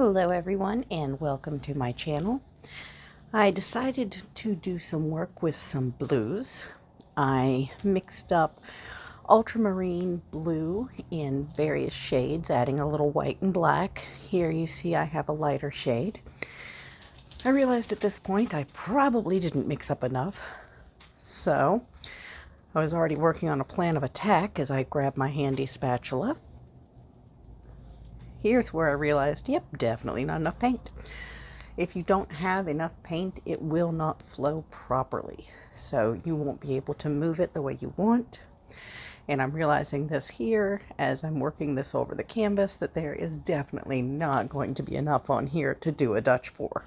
Hello everyone and welcome to my channel. I decided to do some work with some blues. I mixed up ultramarine blue in various shades, adding a little white and black. Here you see I have a lighter shade. I realized at this point I probably didn't mix up enough, so I was already working on a plan of attack as I grabbed my handy spatula. Here's where I realized, yep, definitely not enough paint. If you don't have enough paint, it will not flow properly. So you won't be able to move it the way you want. And I'm realizing this here as I'm working this over the canvas, that there is definitely not going to be enough on here to do a Dutch pour.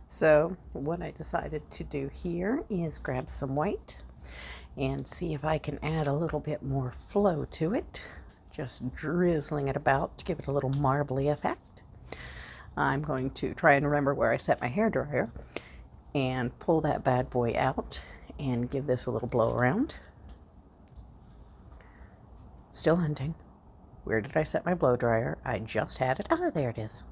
So what I decided to do here is grab some white and see if I can add a little bit more flow to it. Just drizzling it about to give it a little marbly effect. I'm going to try and remember where I set my hairdryer and pull that bad boy out and give this a little blow around. Still hunting. Where did I set my blow dryer? I just had it. Oh, there it is.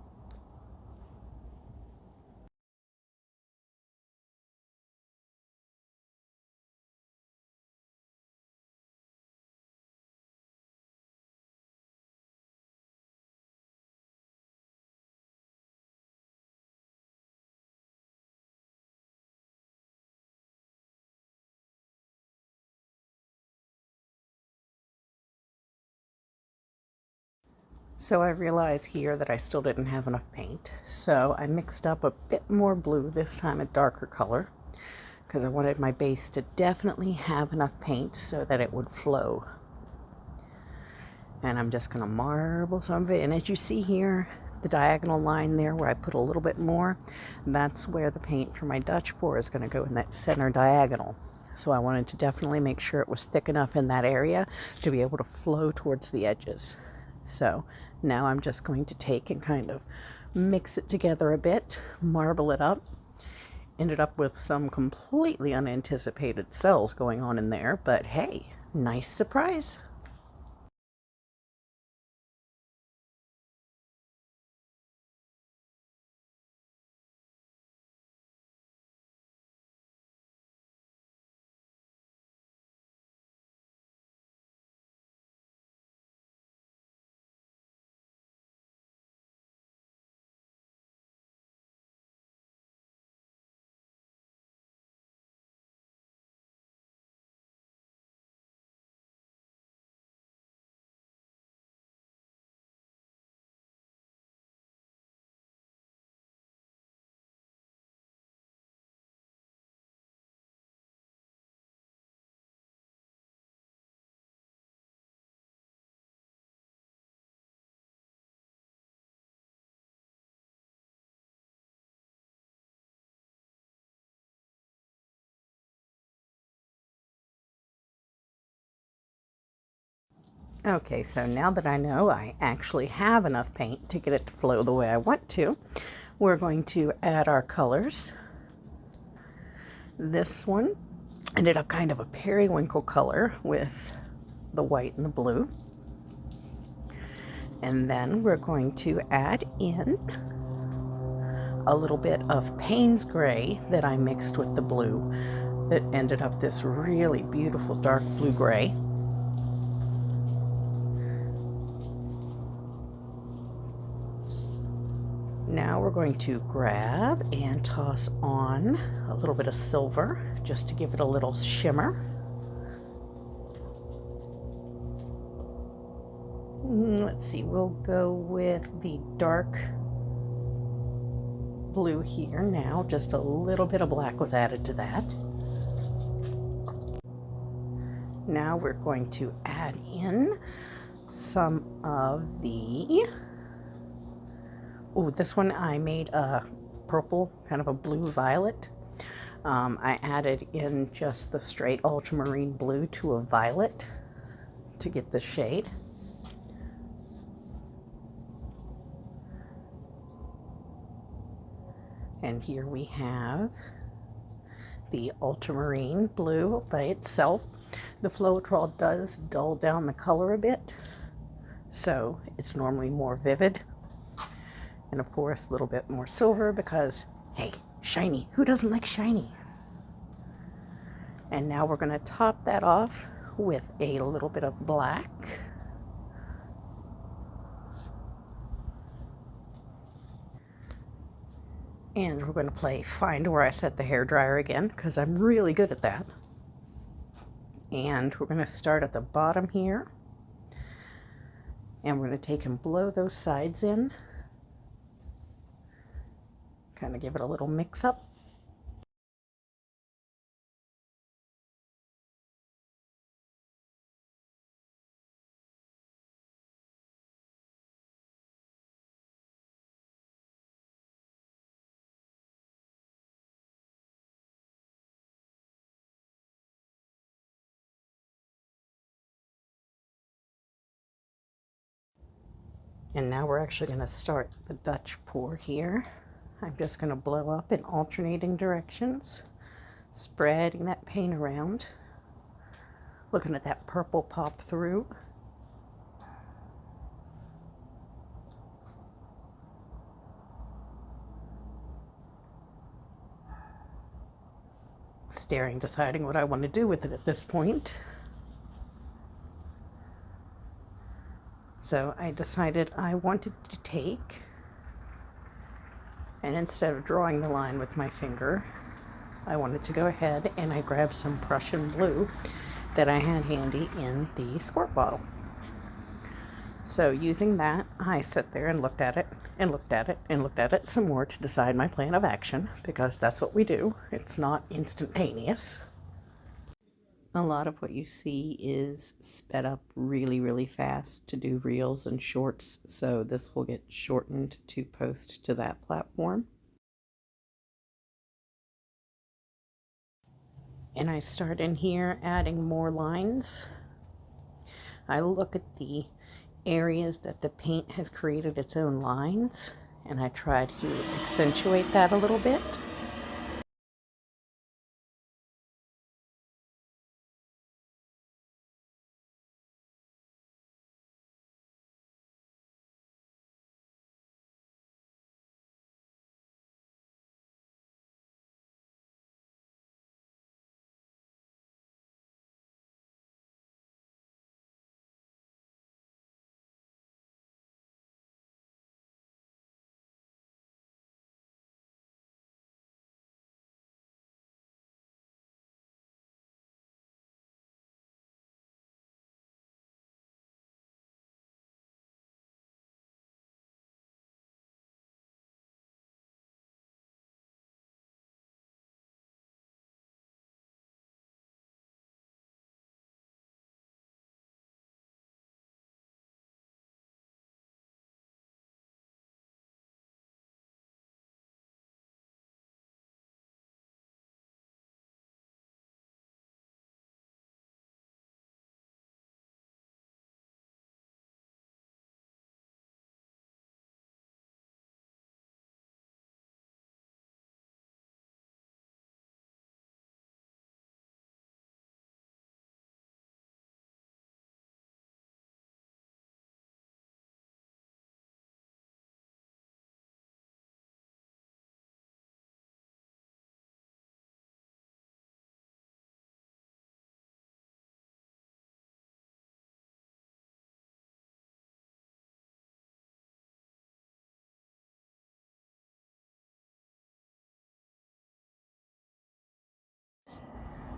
So I realized here that I still didn't have enough paint. So I mixed up a bit more blue, this time a darker color, because I wanted my base to definitely have enough paint so that it would flow. And I'm just going to marble some of it. And as you see here, the diagonal line there where I put a little bit more, that's where the paint for my Dutch pour is going to go, in that center diagonal. So I wanted to definitely make sure it was thick enough in that area to be able to flow towards the edges. So now I'm just going to take and kind of mix it together a bit, marble it up. Ended up with some completely unanticipated cells going on in there, but hey, nice surprise. Okay, so now that I know I actually have enough paint to get it to flow the way I want to, we're going to add our colors. This one ended up kind of a periwinkle color with the white and the blue. And then we're going to add in a little bit of Payne's Gray that I mixed with the blue that ended up this really beautiful dark blue gray. Now we're going to grab and toss on a little bit of silver just to give it a little shimmer. let's see, we'll go with the dark blue here now. Just a little bit of black was added to that. Now we're going to add in some of the, oh, this one I made a purple, kind of a blue violet. I added in just the straight ultramarine blue to a violet to get the shade. And here we have the ultramarine blue by itself. The Floetrol does dull down the color a bit, so it's normally more vivid. And of course, a little bit more silver because, hey, shiny. Who doesn't like shiny? And now we're going to top that off with a little bit of black. And we're going to play Find Where I Set the Hairdryer again, because I'm really good at that. And we're going to start at the bottom here. And we're going to take and blow those sides in. Kind of give it a little mix up. And now we're actually going to start the Dutch pour here. I'm just going to blow up in alternating directions, spreading that paint around, looking at that purple pop through. Staring, deciding what I want to do with it at this point. So I decided I wanted to take, and instead of drawing the line with my finger, I wanted to go ahead and I grabbed some Prussian blue that I had handy in the squirt bottle. So using that, I sat there and looked at it and looked at it and looked at it some more to decide my plan of action, because that's what we do. It's not instantaneous. A lot of what you see is sped up really, really fast to do reels and shorts, so this will get shortened to post to that platform. And I start in here adding more lines. I look at the areas that the paint has created its own lines, and I try to accentuate that a little bit.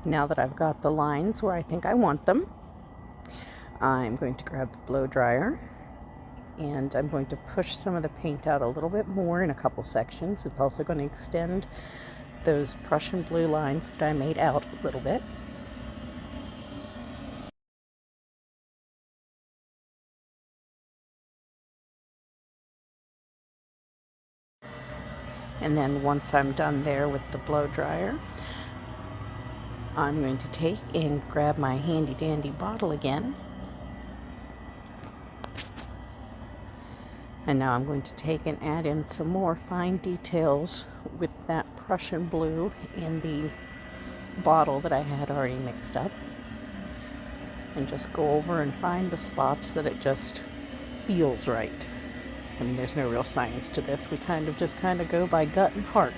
Now that I've got the lines where I think I want them, I'm going to grab the blow dryer and I'm going to push some of the paint out a little bit more in a couple sections. It's also going to extend those Prussian blue lines that I made out a little bit. And then once I'm done there with the blow dryer, I'm going to take and grab my handy dandy bottle again. And now I'm going to take and add in some more fine details with that Prussian blue in the bottle that I had already mixed up. And just go over and find the spots that it just feels right. I mean, there's no real science to this. We just go by gut and heart.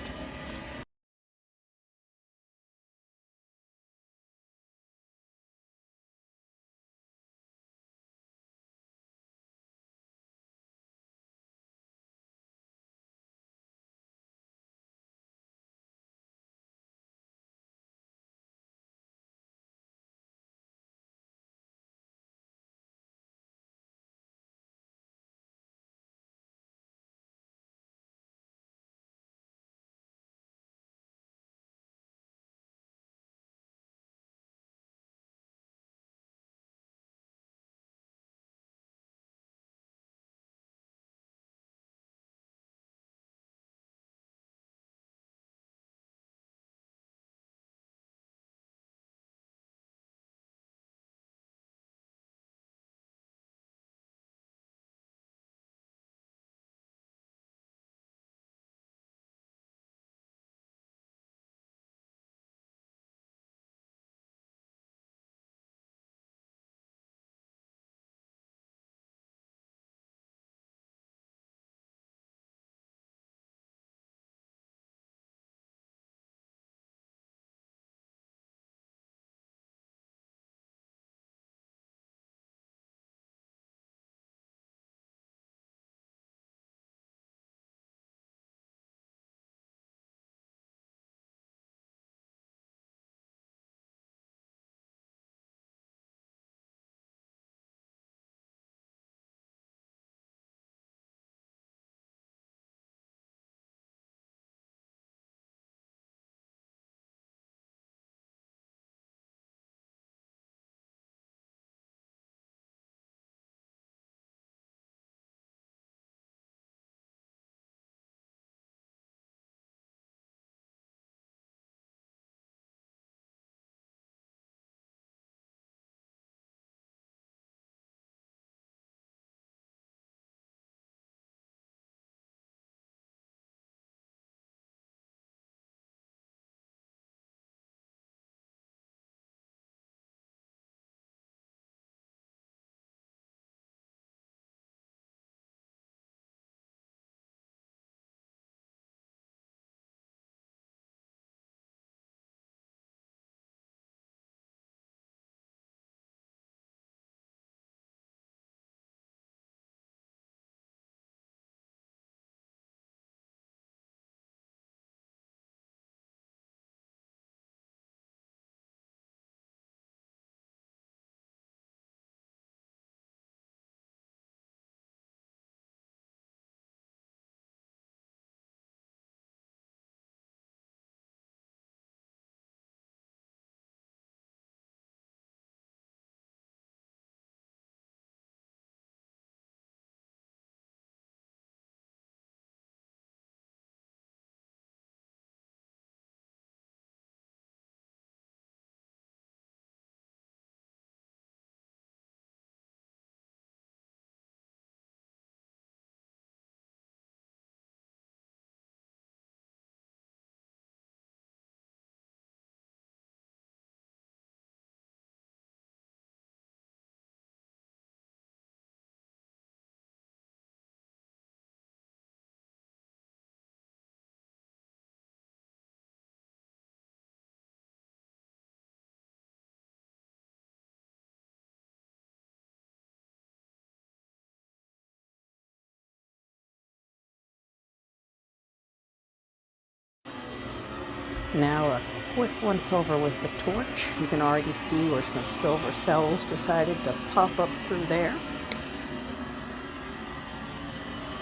Now a quick once over with the torch. You can already see where some silver cells decided to pop up through there.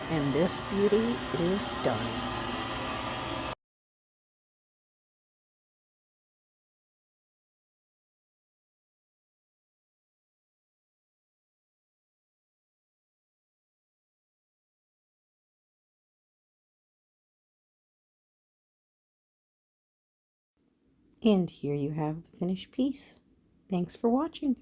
And this beauty is done. And here you have the finished piece. Thanks for watching.